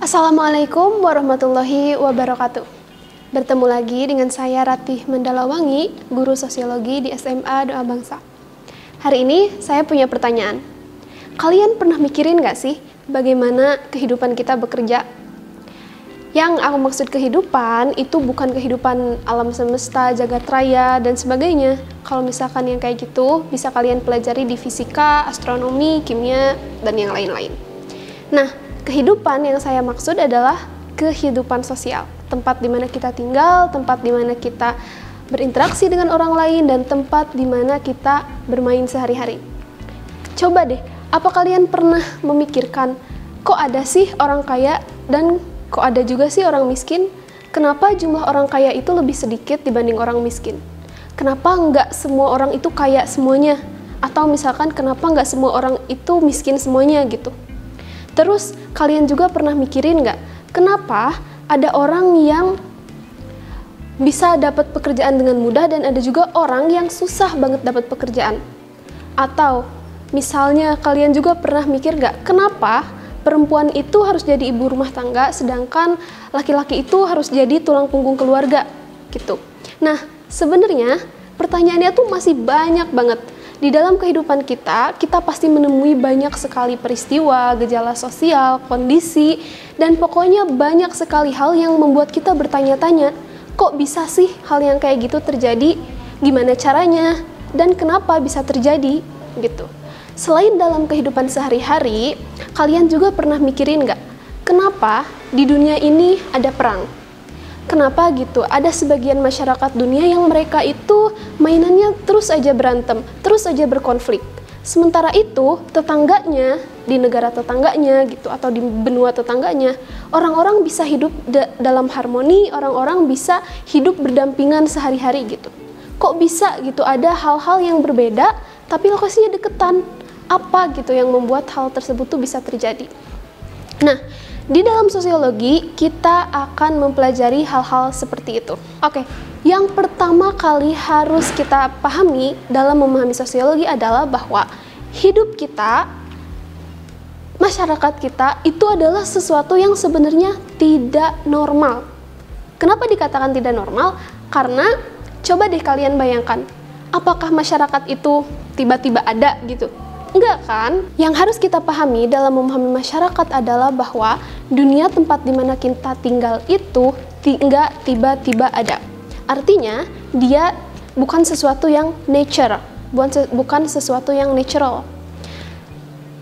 Assalamualaikum warahmatullahi wabarakatuh. Bertemu lagi dengan saya Ratih Mandalawangi, guru sosiologi di SMA Doa Bangsa. Hari ini saya punya pertanyaan. Kalian pernah mikirin gak sih bagaimana kehidupan kita bekerja? Yang aku maksud kehidupan itu bukan kehidupan alam semesta, jagat raya, dan sebagainya. Kalau misalkan yang kayak gitu, bisa kalian pelajari di fisika, astronomi, kimia, dan yang lain-lain. Nah, kehidupan yang saya maksud adalah kehidupan sosial, tempat di mana kita tinggal, tempat di mana kita berinteraksi dengan orang lain, dan tempat di mana kita bermain sehari-hari. Coba deh, apa kalian pernah memikirkan, kok ada sih orang kaya dan kok ada juga sih orang miskin? Kenapa jumlah orang kaya itu lebih sedikit dibanding orang miskin? Kenapa nggak semua orang itu kaya semuanya? Atau misalkan kenapa nggak semua orang itu miskin semuanya gitu? Terus, kalian juga pernah mikirin nggak, kenapa ada orang yang bisa dapat pekerjaan dengan mudah dan ada juga orang yang susah banget dapat pekerjaan? Atau, misalnya kalian juga pernah mikir nggak, kenapa perempuan itu harus jadi ibu rumah tangga, sedangkan laki-laki itu harus jadi tulang punggung keluarga, gitu. Nah, sebenarnya pertanyaannya tuh masih banyak banget. Di dalam kehidupan kita pasti menemui banyak sekali peristiwa, gejala sosial, kondisi, dan pokoknya banyak sekali hal yang membuat kita bertanya-tanya, kok bisa sih hal yang kayak gitu terjadi? Gimana caranya? Dan kenapa bisa terjadi? Gitu. Selain dalam kehidupan sehari-hari, kalian juga pernah mikirin nggak, kenapa di dunia ini ada perang? Kenapa gitu? Ada sebagian masyarakat dunia yang mereka itu mainannya terus aja berantem, terus aja berkonflik. Sementara itu, tetangganya, di negara tetangganya gitu, atau di benua tetangganya, orang-orang bisa hidup dalam harmoni, orang-orang bisa hidup berdampingan sehari-hari gitu. Kok bisa gitu ada hal-hal yang berbeda, tapi lokasinya deketan? Apa gitu yang membuat hal tersebut tuh bisa terjadi? Nah, di dalam sosiologi, kita akan mempelajari hal-hal seperti itu. Oke, yang pertama kali harus kita pahami dalam memahami sosiologi adalah bahwa hidup kita, masyarakat kita, itu adalah sesuatu yang sebenarnya tidak normal. Kenapa dikatakan tidak normal? Karena, coba deh kalian bayangkan, apakah masyarakat itu tiba-tiba ada gitu? Enggak kan? Yang harus kita pahami dalam memahami masyarakat adalah bahwa dunia tempat di mana kita tinggal itu enggak tiba-tiba ada. Artinya, dia bukan sesuatu yang nature, bukan sesuatu yang natural.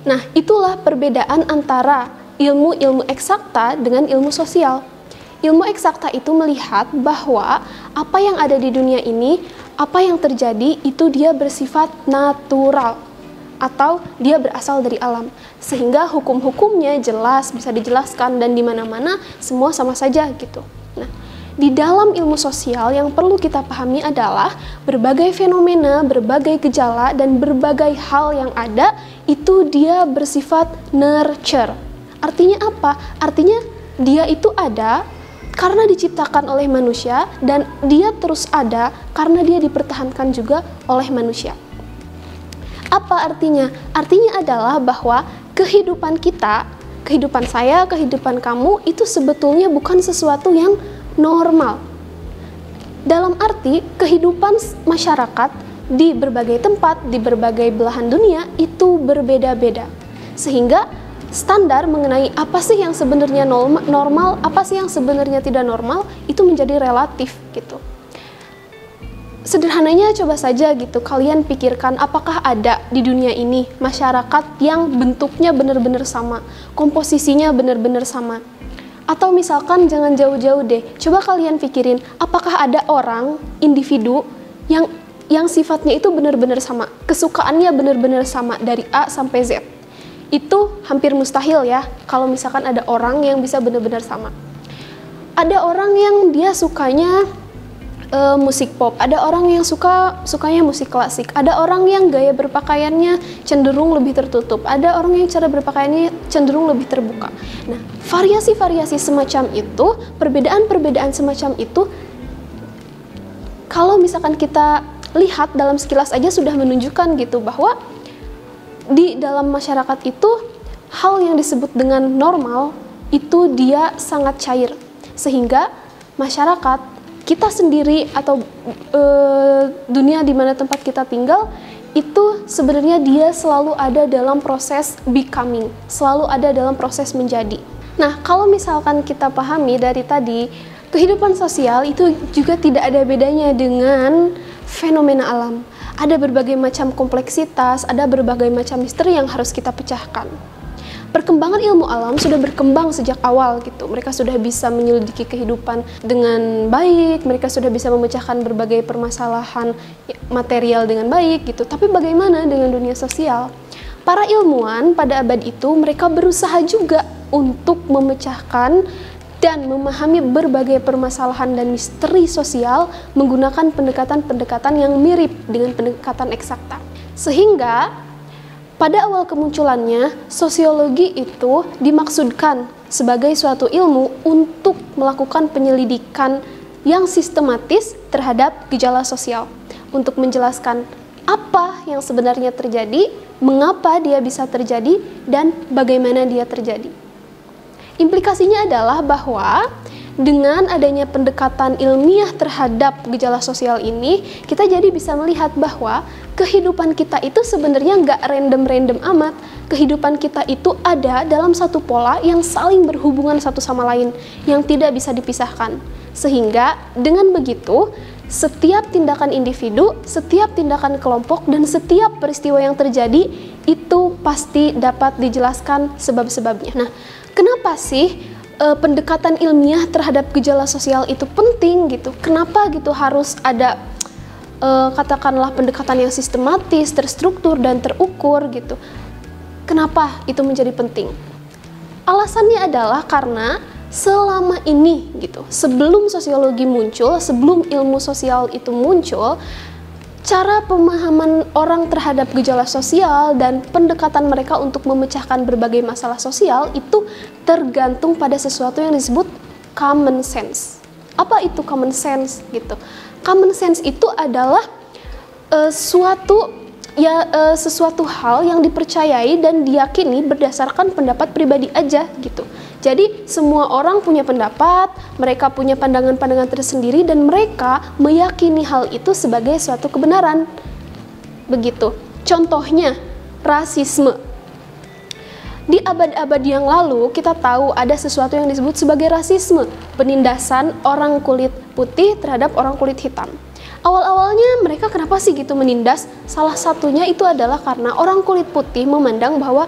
Nah, itulah perbedaan antara ilmu eksakta dengan ilmu sosial. Ilmu eksakta itu melihat bahwa apa yang ada di dunia ini, apa yang terjadi itu dia bersifat natural, atau dia berasal dari alam, sehingga hukum-hukumnya jelas, bisa dijelaskan, dan di mana-mana semua sama saja gitu. Nah, di dalam ilmu sosial yang perlu kita pahami adalah berbagai fenomena, berbagai gejala, dan berbagai hal yang ada itu dia bersifat nurture. Artinya apa? Artinya dia itu ada karena diciptakan oleh manusia, dan dia terus ada karena dia dipertahankan juga oleh manusia. Apa artinya? Artinya adalah bahwa kehidupan kita, kehidupan saya, kehidupan kamu, itu sebetulnya bukan sesuatu yang normal. Dalam arti, kehidupan masyarakat di berbagai tempat, di berbagai belahan dunia, itu berbeda-beda. Sehingga standar mengenai apa sih yang sebenarnya normal, apa sih yang sebenarnya tidak normal, itu menjadi relatif gitu. Sederhananya coba saja gitu, kalian pikirkan apakah ada di dunia ini masyarakat yang bentuknya benar-benar sama, komposisinya benar-benar sama. Atau misalkan jangan jauh-jauh deh, coba kalian pikirin apakah ada orang, individu yang sifatnya itu benar-benar sama, kesukaannya benar-benar sama dari A sampai Z. Itu hampir mustahil ya, kalau misalkan ada orang yang bisa benar-benar sama. Ada orang yang dia sukanya musik pop, ada orang yang sukanya musik klasik, ada orang yang gaya berpakaiannya cenderung lebih tertutup, ada orang yang cara berpakaiannya cenderung lebih terbuka. Nah, variasi-variasi semacam itu, perbedaan-perbedaan semacam itu, kalau misalkan kita lihat dalam sekilas aja sudah menunjukkan gitu bahwa di dalam masyarakat itu hal yang disebut dengan normal itu dia sangat cair, sehingga masyarakat, kita sendiri atau dunia di mana tempat kita tinggal itu sebenarnya dia selalu ada dalam proses becoming, selalu ada dalam proses menjadi. Nah, kalau misalkan kita pahami dari tadi, kehidupan sosial itu juga tidak ada bedanya dengan fenomena alam. Ada berbagai macam kompleksitas, ada berbagai macam misteri yang harus kita pecahkan. Perkembangan ilmu alam sudah berkembang sejak awal gitu. Mereka sudah bisa menyelidiki kehidupan dengan baik, mereka sudah bisa memecahkan berbagai permasalahan material dengan baik gitu. Tapi bagaimana dengan dunia sosial? Para ilmuwan pada abad itu mereka berusaha juga untuk memecahkan dan memahami berbagai permasalahan dan misteri sosial menggunakan pendekatan-pendekatan yang mirip dengan pendekatan eksakta. Sehingga pada awal kemunculannya, sosiologi itu dimaksudkan sebagai suatu ilmu untuk melakukan penyelidikan yang sistematis terhadap gejala sosial, untuk menjelaskan apa yang sebenarnya terjadi, mengapa dia bisa terjadi, dan bagaimana dia terjadi. Implikasinya adalah bahwa dengan adanya pendekatan ilmiah terhadap gejala sosial ini, kita jadi bisa melihat bahwa kehidupan kita itu sebenarnya nggak random-random amat. Kehidupan kita itu ada dalam satu pola yang saling berhubungan satu sama lain, yang tidak bisa dipisahkan. Sehingga dengan begitu, setiap tindakan individu, setiap tindakan kelompok, dan setiap peristiwa yang terjadi itu pasti dapat dijelaskan sebab-sebabnya. Nah, kenapa sih pendekatan ilmiah terhadap gejala sosial itu penting gitu? Kenapa gitu harus ada katakanlah pendekatan yang sistematis, terstruktur, dan terukur gitu? Kenapa itu menjadi penting? Alasannya adalah karena selama ini gitu, sebelum sosiologi muncul, sebelum ilmu sosial itu muncul, cara pemahaman orang terhadap gejala sosial dan pendekatan mereka untuk memecahkan berbagai masalah sosial itu tergantung pada sesuatu yang disebut common sense. Apa itu common sense gitu? Common sense itu adalah sesuatu hal yang dipercayai dan diyakini berdasarkan pendapat pribadi aja gitu. Jadi semua orang punya pendapat, mereka punya pandangan-pandangan tersendiri dan mereka meyakini hal itu sebagai suatu kebenaran. Begitu. Contohnya, rasisme. Di abad-abad yang lalu kita tahu ada sesuatu yang disebut sebagai rasisme, penindasan orang kulit putih terhadap orang kulit hitam. Awal-awalnya mereka kenapa sih gitu menindas? Salah satunya itu adalah karena orang kulit putih memandang bahwa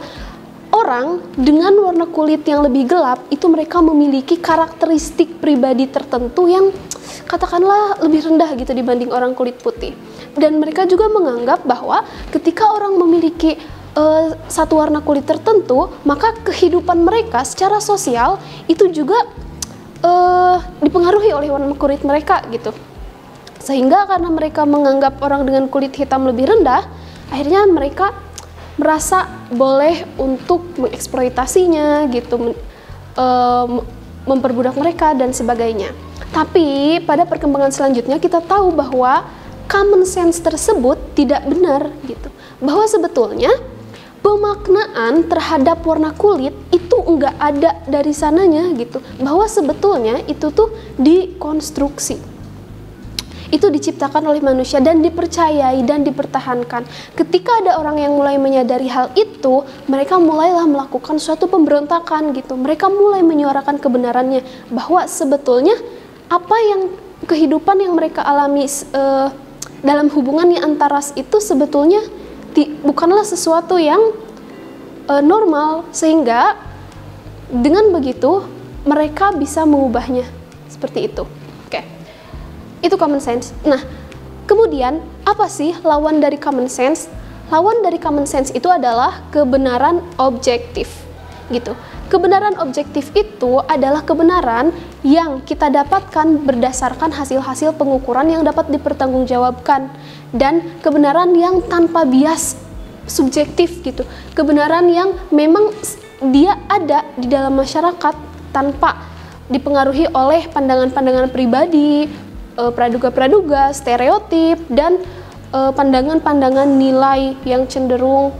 orang dengan warna kulit yang lebih gelap itu mereka memiliki karakteristik pribadi tertentu yang katakanlah lebih rendah gitu dibanding orang kulit putih. Dan mereka juga menganggap bahwa ketika orang memiliki satu warna kulit tertentu, maka kehidupan mereka secara sosial itu juga dipengaruhi oleh warna kulit mereka gitu. Sehingga karena mereka menganggap orang dengan kulit hitam lebih rendah, akhirnya mereka merasa boleh untuk mengeksploitasinya gitu, memperbudak mereka dan sebagainya. Tapi pada perkembangan selanjutnya kita tahu bahwa common sense tersebut tidak benar gitu. Bahwa sebetulnya pemaknaan terhadap warna kulit itu enggak ada dari sananya gitu. Bahwa sebetulnya itu tuh dikonstruksi. Itu diciptakan oleh manusia dan dipercayai dan dipertahankan. Ketika ada orang yang mulai menyadari hal itu, mereka mulailah melakukan suatu pemberontakan gitu. Mereka mulai menyuarakan kebenarannya bahwa sebetulnya apa yang kehidupan yang mereka alami dalam hubungannya antara ras itu sebetulnya bukanlah sesuatu yang normal, sehingga dengan begitu mereka bisa mengubahnya seperti itu. Itu common sense. Nah, kemudian apa sih lawan dari common sense? Lawan dari common sense itu adalah kebenaran objektif, gitu. Kebenaran objektif itu adalah kebenaran yang kita dapatkan berdasarkan hasil-hasil pengukuran yang dapat dipertanggungjawabkan dan kebenaran yang tanpa bias subjektif, gitu. Kebenaran yang memang dia ada di dalam masyarakat tanpa dipengaruhi oleh pandangan-pandangan pribadi, praduga-praduga, stereotip, dan pandangan-pandangan nilai yang cenderung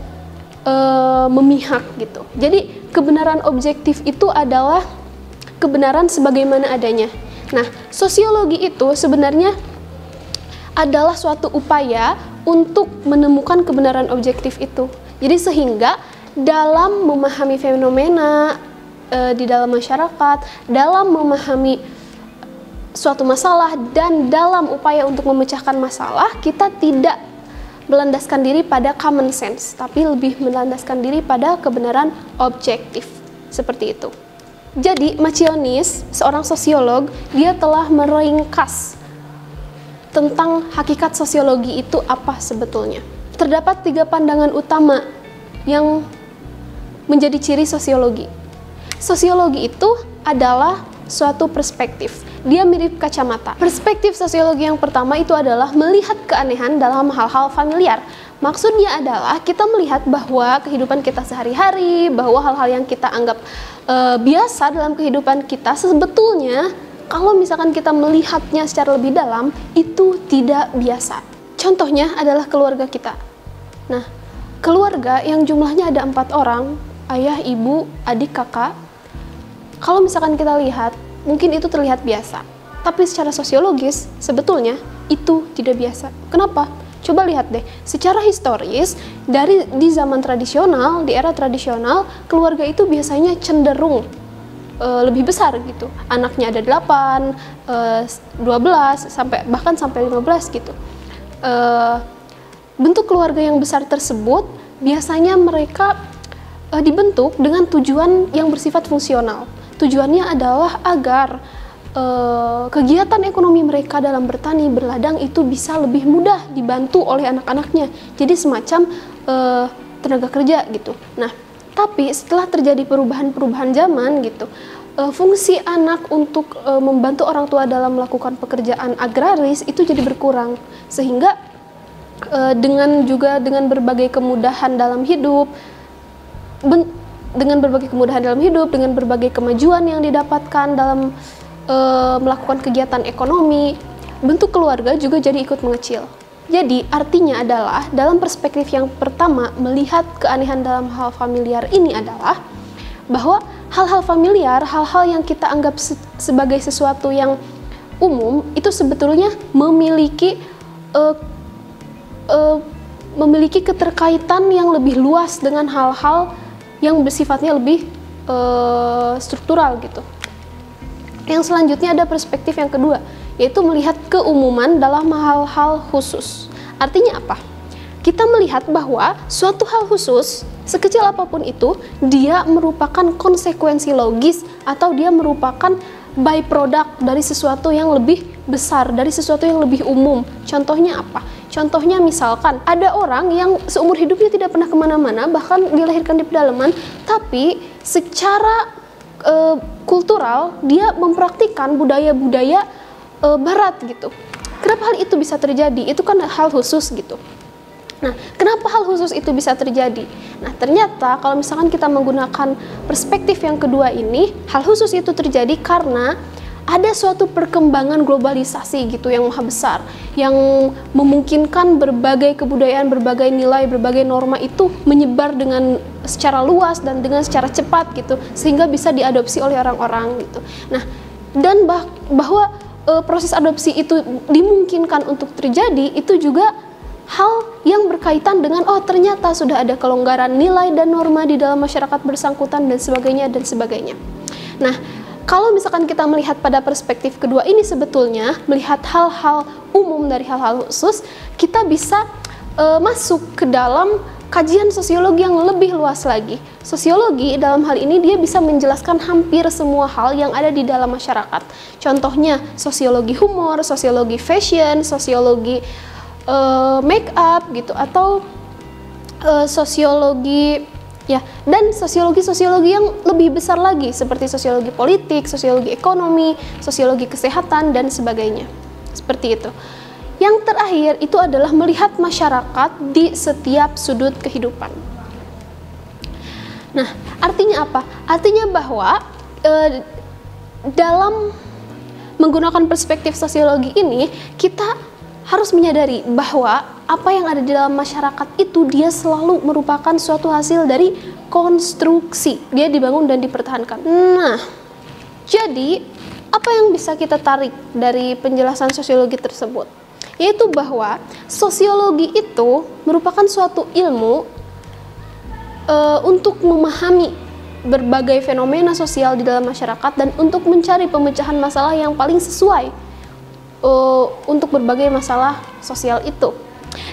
memihak gitu. Jadi kebenaran objektif itu adalah kebenaran sebagaimana adanya. Nah, sosiologi itu sebenarnya adalah suatu upaya untuk menemukan kebenaran objektif itu. Jadi sehingga dalam memahami fenomena di dalam masyarakat, dalam memahami suatu masalah, dan dalam upaya untuk memecahkan masalah, kita tidak melandaskan diri pada common sense, tapi lebih melandaskan diri pada kebenaran objektif. Seperti itu. Jadi, Macchionius, seorang sosiolog, dia telah meringkas tentang hakikat sosiologi itu apa sebetulnya. Terdapat 3 pandangan utama yang menjadi ciri sosiologi. Sosiologi itu adalah suatu perspektif. Dia mirip kacamata. Perspektif sosiologi yang pertama itu adalah melihat keanehan dalam hal-hal familiar. Maksudnya adalah kita melihat bahwa kehidupan kita sehari-hari, bahwa hal-hal yang kita anggap biasa dalam kehidupan kita, sebetulnya kalau misalkan kita melihatnya secara lebih dalam, itu tidak biasa. Contohnya adalah keluarga kita. Nah, keluarga yang jumlahnya ada 4 orang, ayah, ibu, adik, kakak. Kalau misalkan kita lihat, mungkin itu terlihat biasa. Tapi secara sosiologis, sebetulnya itu tidak biasa. Kenapa? Coba lihat deh, secara historis, di zaman tradisional, di era tradisional, keluarga itu biasanya cenderung lebih besar gitu. Anaknya ada 8, 12, bahkan sampai 15 gitu. Bentuk keluarga yang besar tersebut, biasanya mereka dibentuk dengan tujuan yang bersifat fungsional. Tujuannya adalah agar kegiatan ekonomi mereka dalam bertani, berladang itu bisa lebih mudah dibantu oleh anak-anaknya. Jadi semacam tenaga kerja gitu. Nah, tapi setelah terjadi perubahan-perubahan zaman gitu, fungsi anak untuk membantu orang tua dalam melakukan pekerjaan agraris itu jadi berkurang. Sehingga dengan berbagai kemudahan dalam hidup, dengan berbagai kemajuan yang didapatkan dalam melakukan kegiatan ekonomi, bentuk keluarga juga jadi ikut mengecil. Jadi artinya adalah dalam perspektif yang pertama, melihat keanehan dalam hal familiar ini adalah bahwa hal-hal familiar, hal-hal yang kita anggap sebagai sesuatu yang umum, itu sebetulnya memiliki keterkaitan yang lebih luas dengan hal-hal yang bersifatnya lebih struktural gitu. Yang selanjutnya ada perspektif yang kedua, yaitu melihat keumuman dalam hal-hal khusus. Artinya apa? Kita melihat bahwa suatu hal khusus, sekecil apapun itu, dia merupakan konsekuensi logis atau dia merupakan byproduct dari sesuatu yang lebih besar, dari sesuatu yang lebih umum. Contohnya apa? Contohnya misalkan ada orang yang seumur hidupnya tidak pernah kemana-mana, bahkan dilahirkan di pedalaman, tapi secara kultural dia mempraktikkan budaya-budaya barat gitu. Kenapa hal itu bisa terjadi? Itu kan hal khusus gitu. Nah, kenapa hal khusus itu bisa terjadi? Nah, ternyata kalau misalkan kita menggunakan perspektif yang kedua ini, hal khusus itu terjadi karena ada suatu perkembangan globalisasi gitu yang maha besar, yang memungkinkan berbagai kebudayaan, berbagai nilai, berbagai norma itu menyebar dengan secara luas dan dengan secara cepat gitu, sehingga bisa diadopsi oleh orang-orang gitu. Nah, dan bahwa proses adopsi itu dimungkinkan untuk terjadi, itu juga hal yang berkaitan dengan ternyata sudah ada kelonggaran nilai dan norma di dalam masyarakat bersangkutan dan sebagainya dan sebagainya. Nah, kalau misalkan kita melihat pada perspektif kedua ini, sebetulnya melihat hal-hal umum dari hal-hal khusus, kita bisa masuk ke dalam kajian sosiologi yang lebih luas lagi. Sosiologi dalam hal ini dia bisa menjelaskan hampir semua hal yang ada di dalam masyarakat. Contohnya sosiologi humor, sosiologi fashion, sosiologi make up gitu, atau sosiologi ya, dan sosiologi yang lebih besar lagi seperti sosiologi politik, sosiologi ekonomi, sosiologi kesehatan dan sebagainya. Seperti itu. Yang terakhir itu adalah melihat masyarakat di setiap sudut kehidupan. Nah, artinya apa? Artinya bahwa dalam menggunakan perspektif sosiologi ini, kita harus menyadari bahwa apa yang ada di dalam masyarakat itu dia selalu merupakan suatu hasil dari konstruksi. Dia dibangun dan dipertahankan. Nah, jadi apa yang bisa kita tarik dari penjelasan sosiologi tersebut? Yaitu bahwa sosiologi itu merupakan suatu ilmu untuk memahami berbagai fenomena sosial di dalam masyarakat dan untuk mencari pemecahan masalah yang paling sesuai untuk berbagai masalah sosial itu.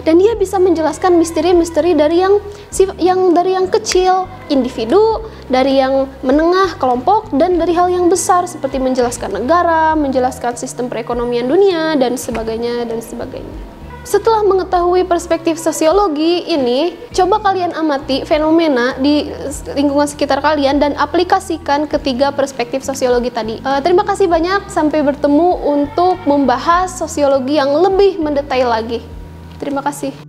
Dan dia bisa menjelaskan misteri-misteri dari yang kecil, individu, dari yang menengah, kelompok, dan dari hal yang besar seperti menjelaskan negara, menjelaskan sistem perekonomian dunia, dan sebagainya, dan sebagainya. Setelah mengetahui perspektif sosiologi ini, coba kalian amati fenomena di lingkungan sekitar kalian dan aplikasikan ketiga perspektif sosiologi tadi. Terima kasih banyak, sampai bertemu untuk membahas sosiologi yang lebih mendetail lagi. Terima kasih.